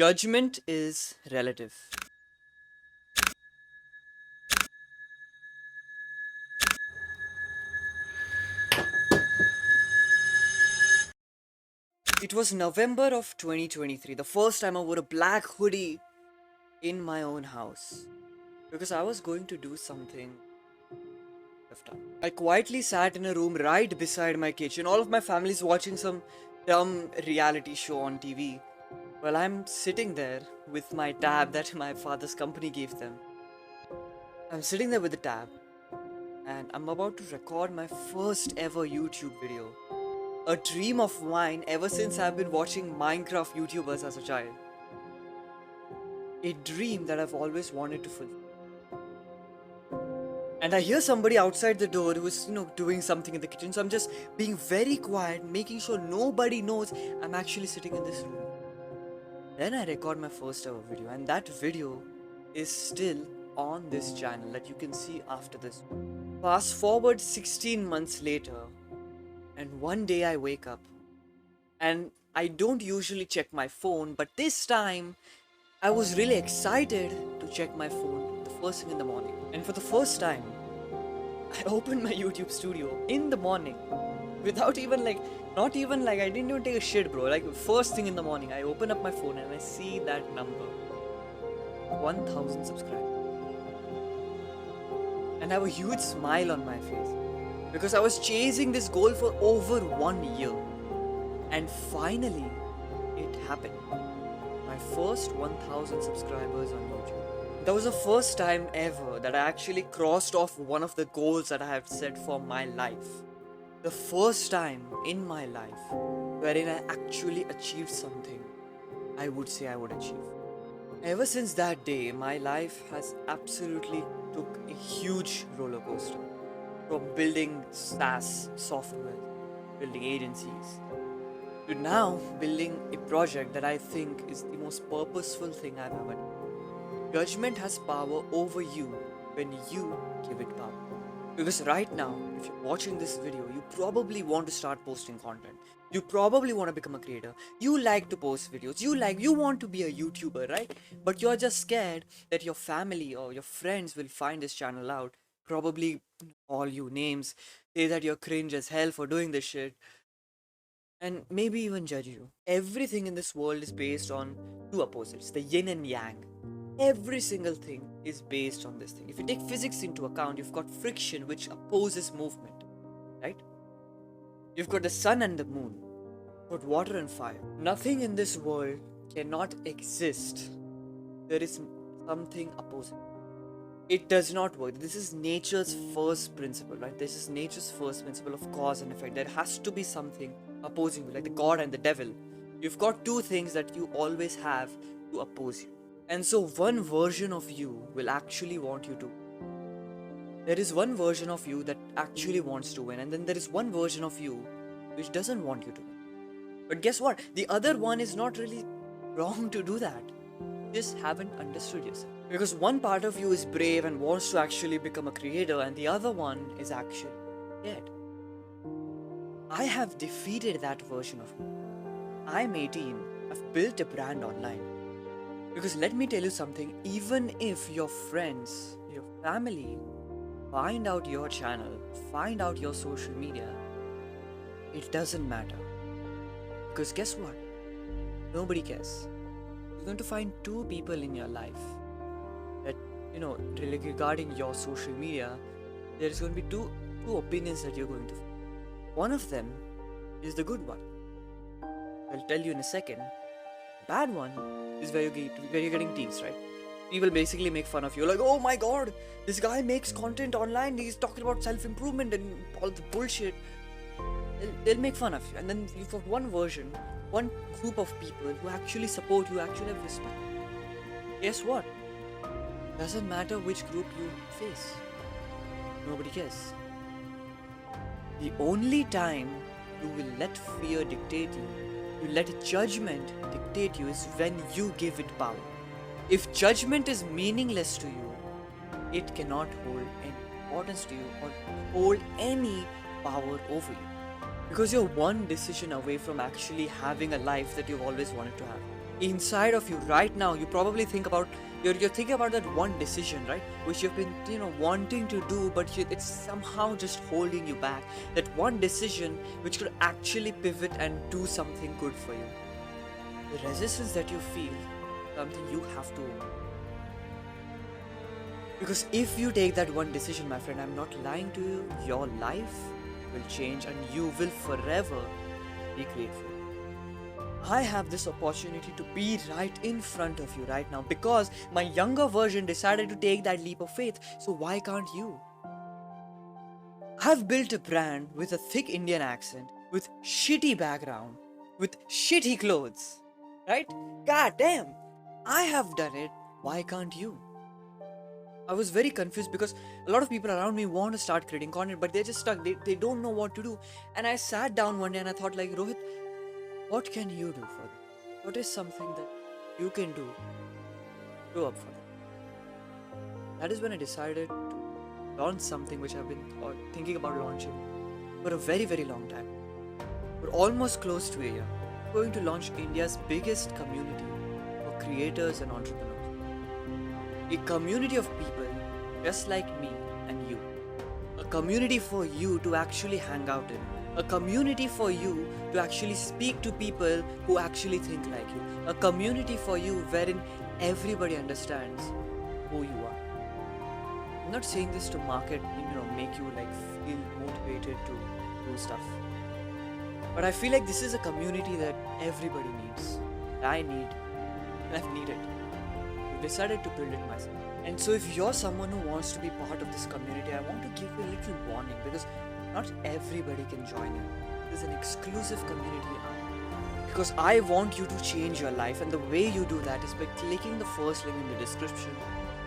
Judgment is relative. It was November of 2023, the first time I wore a black hoodie in my own house because I was going to do something I've done. I quietly sat in a room right beside my kitchen. All of my family's watching some dumb reality show on TV. Well, I'm sitting there with my tab that my father's company gave them. I'm sitting there with the tab and I'm about to record my first ever YouTube video. A dream of mine ever since I've been watching Minecraft YouTubers as a child. A dream that I've always wanted to fulfill. And I hear somebody outside the door who is, doing something in the kitchen. So I'm just being very quiet, making sure nobody knows I'm actually sitting in this room. Then I record my first ever video, and that video is still on this channel that you can see after this. Fast forward 16 months later, and one day I wake up, and I don't usually check my phone, but this time I was really excited to check my phone the first thing in the morning. And for the first time, I opened my YouTube studio in the morning without even not even I didn't even take a shit, bro. Like, first thing in the morning, I open up my phone and I see that number 1000 subscribers. And I have a huge smile on my face because I was chasing this goal for over 1 year. And finally, it happened. My first 1000 subscribers on YouTube. That was the first time ever that I actually crossed off one of the goals that I have set for my life. The first time in my life wherein I actually achieved something I would say I would achieve. Ever since that day, my life has absolutely took a huge roller coaster. From building SaaS software, building agencies, to now building a project that I think is the most purposeful thing I've ever done. Judgment has power over you when you give it power. Because right now, if you're watching this video, you probably want to start posting content. You probably want to become a creator. You like to post videos. You want to be a YouTuber, right? But you're just scared that your family or your friends will find this channel out. Probably all you names, say that you're cringe as hell for doing this shit, and maybe even judge you. Everything in this world is based on two opposites, the yin and yang. Every single thing is based on this thing. If you take physics into account, you've got friction which opposes movement, right? You've got the sun and the moon, you've got water and fire. Nothing in this world cannot exist. There is something opposing. It does not work. This is nature's first principle, right? This is nature's first principle of cause and effect. There has to be something opposing you, like the god and the devil. You've got two things that you always have to oppose you. And so one version of you will actually want you to. There is one version of you that actually wants to win, and then there is one version of you which doesn't want you to win. But guess what? The other one is not really wrong to do that. You just haven't understood yourself. Because one part of you is brave and wants to actually become a creator, and the other one is actually dead. I have defeated that version of me. I'm 18. I've built a brand online. Because let me tell you something, even if your friends, your family find out your channel, find out your social media, it doesn't matter. Because guess what? Nobody cares. You're going to find two people in your life that, regarding your social media, there's going to be two opinions that you're going to find. One of them is the good one. I'll tell you in a second. Bad one is where you're getting teased, right? People basically make fun of you, like, oh my god, this guy makes content online, he's talking about self-improvement and all the bullshit. They'll make fun of you, and then you've got one version, one group of people who actually support you, actually have respect. Guess what? Doesn't matter which group you face. Nobody cares. The only time you will let fear dictate you, you let judgment dictate you, is when you give it power. If judgment is meaningless to you, it cannot hold any importance to you or hold any power over you. Because you're one decision away from actually having a life that you've always wanted to have. inside of you right now, you probably think about, you're thinking about that one decision, right, which you've been wanting to do, but it's somehow just holding you back. That one decision which could actually pivot and do something good for you. The resistance that you feel, something you have to own. Because if you take that one decision, my friend, I'm not lying to you, your life will change and you will forever be grateful. I have this opportunity to be right in front of you right now because my younger version decided to take that leap of faith. So why can't you? I've built a brand with a thick Indian accent, with shitty background, with shitty clothes. Right? God damn! I have done it. Why can't you? I was very confused because a lot of people around me want to start creating content, but they're just stuck. They don't know what to do. And I sat down one day and I thought, like, Rohit, what can you do for them? What is something that you can do to up for them? That is when I decided to launch something which I've been thinking about launching for a very, very long time. We're almost close to a year. We're going to launch India's biggest community for creators and entrepreneurs. A community of people just like me and you. A community for you to actually hang out in. A community for you to actually speak to people who actually think like you. A community for you wherein everybody understands who you are. I'm not saying this to market, make you like feel motivated to do stuff. But I feel like this is a community that everybody needs. I need. And I've needed. I've decided to build it myself. And so if you're someone who wants to be part of this community, I want to give you a little warning because not everybody can join in. There's an exclusive community because I want you to change your life, and the way you do that is by clicking the first link in the description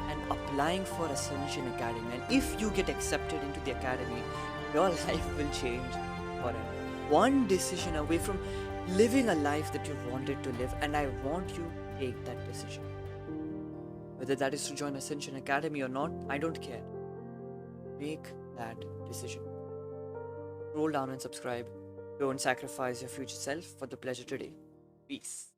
and applying for Ascension Academy. And if you get accepted into the academy, your life will change forever. One decision away from living a life that you wanted to live, and I want you to take that decision. Whether that is to join Ascension Academy or not, I don't care. Make that decision. Roll down and subscribe. Don't sacrifice your future self for the pleasure today. Peace.